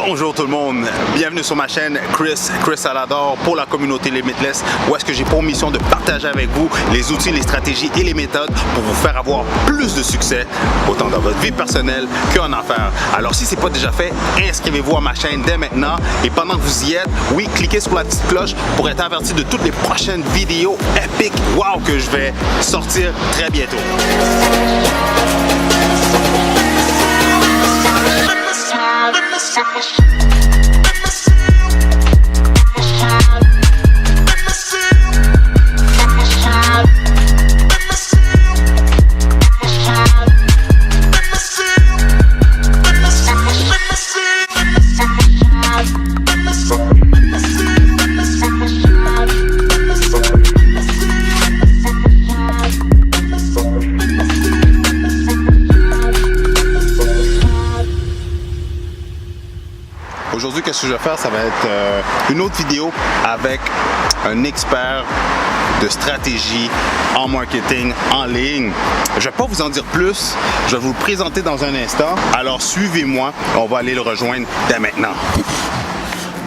Bonjour tout le monde, bienvenue sur ma chaîne Chris Salador pour la communauté Limitless, où est-ce que j'ai pour mission de partager avec vous les outils, les stratégies et les méthodes pour vous faire avoir plus de succès, autant dans votre vie personnelle qu'en affaires. Alors si ce n'est pas déjà fait, inscrivez-vous à ma chaîne dès maintenant et pendant que vous y êtes, oui, cliquez sur la petite cloche pour être averti de toutes les prochaines vidéos épiques, wow, que je vais sortir très bientôt. Aujourd'hui, qu'est-ce que je vais faire? Ça va être une autre vidéo avec un expert de stratégie en marketing en ligne. Je ne vais pas vous en dire plus, je vais vous le présenter dans un instant. Alors suivez-moi, on va aller le rejoindre dès maintenant.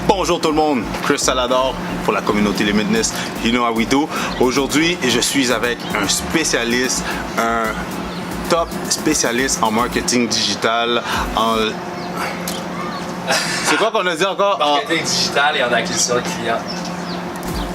Bonjour tout le monde, Chris Salador pour la communauté Limitless, you know how we do. Aujourd'hui, je suis avec un spécialiste, un top spécialiste en marketing digital, c'est quoi qu'on a dit encore? Marketing digital et en acquisition de clients.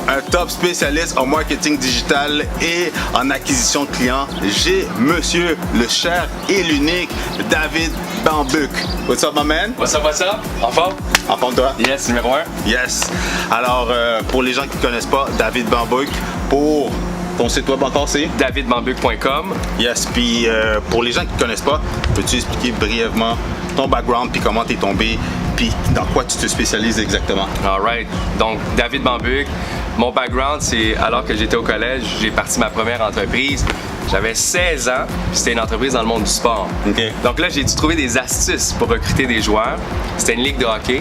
Un top spécialiste en marketing digital et en acquisition de clients. J'ai monsieur le cher et l'unique David Bambuck. What's up, my man? What's up, what's up? En forme? En forme, toi? Yes, numéro 1. Yes. Alors, pour les gens qui ne connaissent pas, David Bambuck, pour ton site web encore, c'est? davidbambuck.com. Yes. Puis, pour les gens qui ne connaissent pas, peux-tu expliquer brièvement ton background, puis comment tu es tombé, puis dans quoi tu te spécialises exactement? Alright. Donc, David Bambuck, mon background, c'est alors que j'étais au collège, j'ai parti ma première entreprise. J'avais 16 ans, puis c'était une entreprise dans le monde du sport. Okay. Donc là, j'ai dû trouver des astuces pour recruter des joueurs. C'était une ligue de hockey.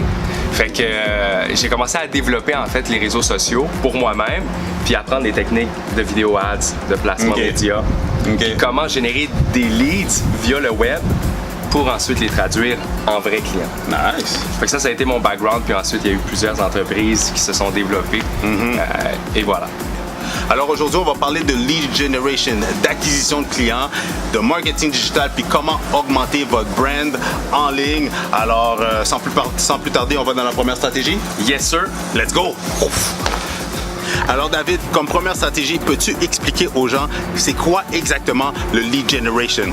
Fait que j'ai commencé à développer en fait les réseaux sociaux pour moi-même, puis apprendre des techniques de vidéo ads, de placement média. Okay. Comment générer des leads via le web pour ensuite les traduire en vrais clients. Nice. Fait que ça a été mon background, puis ensuite il y a eu plusieurs entreprises qui se sont développées. Et voilà. Alors aujourd'hui, on va parler de lead generation, d'acquisition de clients, de marketing digital, puis comment augmenter votre brand en ligne. Alors, sans plus tarder, on va dans la première stratégie? Yes, sir. Let's go! Ouf. Alors David, comme première stratégie, peux-tu expliquer aux gens c'est quoi exactement le lead generation?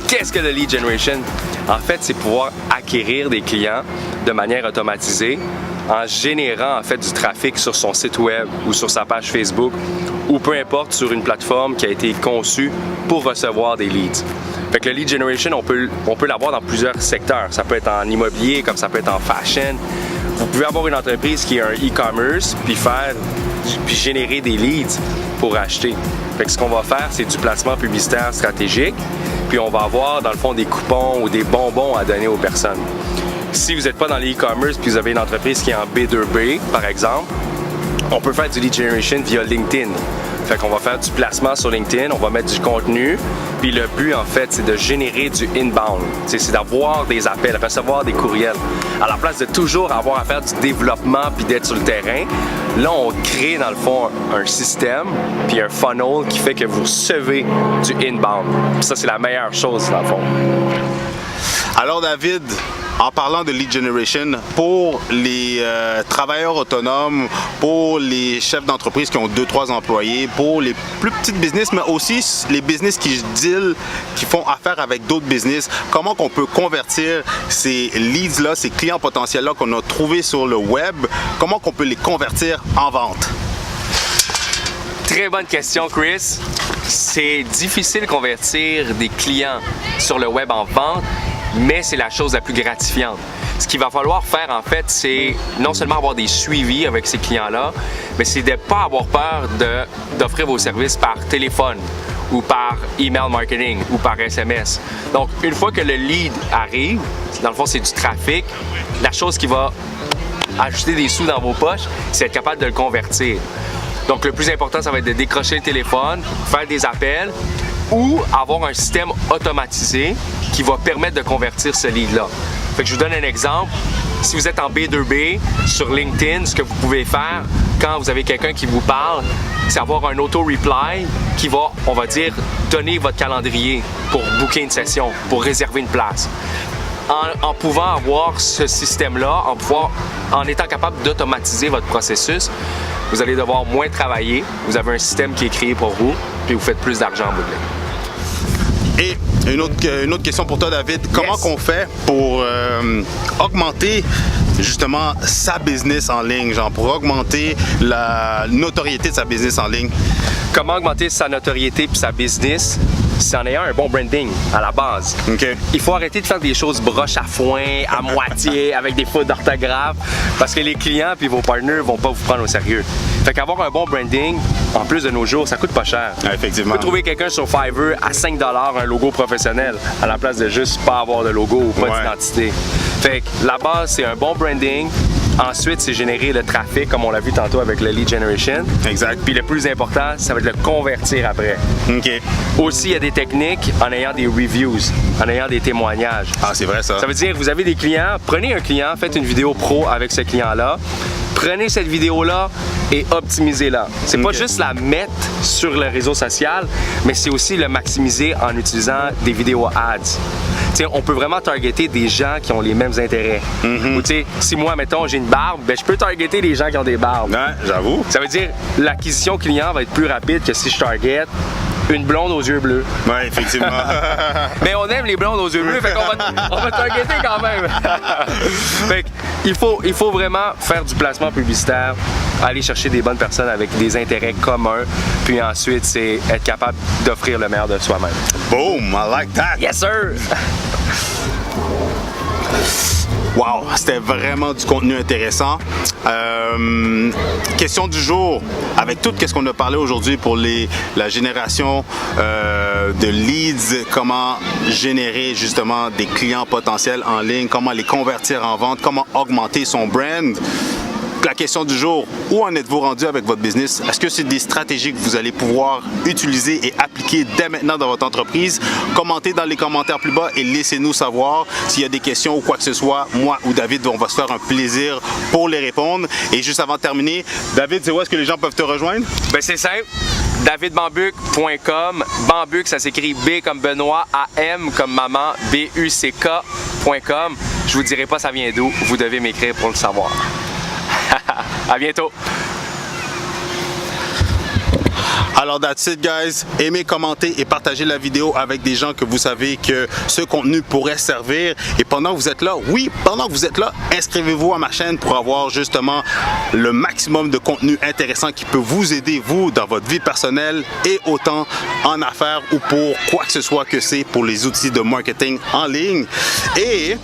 Qu'est-ce que le lead generation? En fait, c'est pouvoir acquérir des clients de manière automatisée en générant en fait du trafic sur son site web ou sur sa page Facebook ou peu importe sur une plateforme qui a été conçue pour recevoir des leads. Fait que le lead generation, on peut l'avoir dans plusieurs secteurs. Ça peut être en immobilier, comme ça peut être en fashion. Vous pouvez avoir une entreprise qui est un e-commerce puis générer des leads pour acheter. Fait que ce qu'on va faire, c'est du placement publicitaire stratégique, puis on va avoir dans le fond des coupons ou des bonbons à donner aux personnes. Si vous n'êtes pas dans l'e-commerce puis vous avez une entreprise qui est en B2B, par exemple, on peut faire du lead generation via LinkedIn. Fait qu'on va faire du placement sur LinkedIn, on va mettre du contenu, puis le but en fait c'est de générer du inbound, c'est d'avoir des appels, recevoir des courriels. À la place de toujours avoir à faire du développement puis d'être sur le terrain, là on crée dans le fond un système puis un funnel qui fait que vous recevez du inbound. Puis ça c'est la meilleure chose dans le fond. Alors David, en parlant de lead generation, pour les travailleurs autonomes, pour les chefs d'entreprise qui ont 2-3 employés, pour les plus petites business, mais aussi les business qui deal, qui font affaire avec d'autres business, comment qu'on peut convertir ces leads-là, ces clients potentiels-là qu'on a trouvés sur le web, comment qu'on peut les convertir en vente? Très bonne question, Chris. C'est difficile de convertir des clients sur le web en vente, mais c'est la chose la plus gratifiante. Ce qu'il va falloir faire, en fait, c'est non seulement avoir des suivis avec ces clients-là, mais c'est de ne pas avoir peur d'offrir vos services par téléphone ou par email marketing ou par SMS. Donc, une fois que le lead arrive, dans le fond, c'est du trafic, la chose qui va ajouter des sous dans vos poches, c'est être capable de le convertir. Donc, le plus important, ça va être de décrocher le téléphone, faire des appels ou avoir un système automatisé qui va permettre de convertir ce lead-là. Fait que je vous donne un exemple. Si vous êtes en B2B sur LinkedIn, ce que vous pouvez faire quand vous avez quelqu'un qui vous parle, c'est avoir un auto-reply qui va, on va dire, donner votre calendrier pour booker une session, pour réserver une place. En pouvant avoir ce système-là, en étant capable d'automatiser votre processus, vous allez devoir moins travailler, vous avez un système qui est créé pour vous, puis vous faites plus d'argent en bout de ligne. Et une autre question pour toi, David. Comment qu'on fait pour augmenter justement sa business en ligne, genre pour augmenter la notoriété de sa business en ligne? Comment augmenter sa notoriété puis sa business? C'est en ayant un bon branding à la base. Okay. Il faut arrêter de faire des choses broche à foin, à moitié, avec des fautes d'orthographe, parce que les clients puis vos partners vont pas vous prendre au sérieux. Fait qu'avoir un bon branding, en plus de nos jours, ça coûte pas cher. Effectivement. Vous pouvez trouver quelqu'un sur Fiverr à 5$ un logo professionnel, à la place de juste pas avoir de logo ou pas d'identité. Fait que la base, c'est un bon branding. Ensuite, c'est générer le trafic, comme on l'a vu tantôt avec le lead generation. Exact. Puis le plus important, ça va être le convertir après. OK. Aussi, il y a des techniques en ayant des reviews, en ayant des témoignages. Ah, c'est vrai ça. Ça veut dire, vous avez des clients, prenez un client, faites une vidéo pro avec ce client-là, prenez cette vidéo-là et optimisez-la. C'est pas juste la mettre sur le réseau social, mais c'est aussi le maximiser en utilisant des vidéos ads. T'sais, on peut vraiment targeter des gens qui ont les mêmes intérêts. Ou si moi, mettons, j'ai une barbe, ben, je peux targeter les gens qui ont des barbes. Ouais, j'avoue. Ça veut dire l'acquisition client va être plus rapide que si je target une blonde aux yeux bleus. Ouais, effectivement. Mais on aime les blondes aux yeux bleus, fait qu'on va targeter quand même. Fait qu'il faut vraiment faire du placement publicitaire, aller chercher des bonnes personnes avec des intérêts communs, puis ensuite, c'est être capable d'offrir le meilleur de soi-même. Boom, I like that. Yes, sir! Wow, c'était vraiment du contenu intéressant. Question du jour, avec tout ce qu'on a parlé aujourd'hui pour la génération de leads, comment générer justement des clients potentiels en ligne, comment les convertir en vente, comment augmenter son brand. La question du jour, où en êtes-vous rendu avec votre business? Est-ce que c'est des stratégies que vous allez pouvoir utiliser et appliquer dès maintenant dans votre entreprise? Commentez dans les commentaires plus bas et laissez-nous savoir s'il y a des questions ou quoi que ce soit. Moi ou David, on va se faire un plaisir pour les répondre. Et juste avant de terminer, David, c'est où est-ce que les gens peuvent te rejoindre? Ben c'est simple. davidbambuck.com. Bambuck, ça s'écrit B comme Benoît, A-M comme maman, B-U-C-K.com. Je vous dirai pas ça vient d'où. Vous devez m'écrire pour le savoir. À bientôt! Alors, that's it, guys. Aimez, commentez et partagez la vidéo avec des gens que vous savez que ce contenu pourrait servir. Et pendant que vous êtes là, inscrivez-vous à ma chaîne pour avoir justement le maximum de contenu intéressant qui peut vous aider, vous, dans votre vie personnelle et autant en affaires ou pour quoi que ce soit que c'est pour les outils de marketing en ligne. Et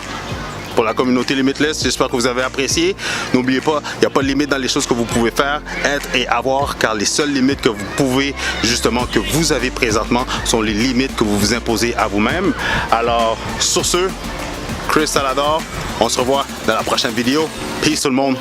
pour la communauté Limitless, j'espère que vous avez apprécié. N'oubliez pas, il n'y a pas de limite dans les choses que vous pouvez faire, être et avoir, car les seules limites que vous pouvez, justement, que vous avez présentement, sont les limites que vous vous imposez à vous-même. Alors, sur ce, Chris Salador, on se revoit dans la prochaine vidéo. Peace tout le monde!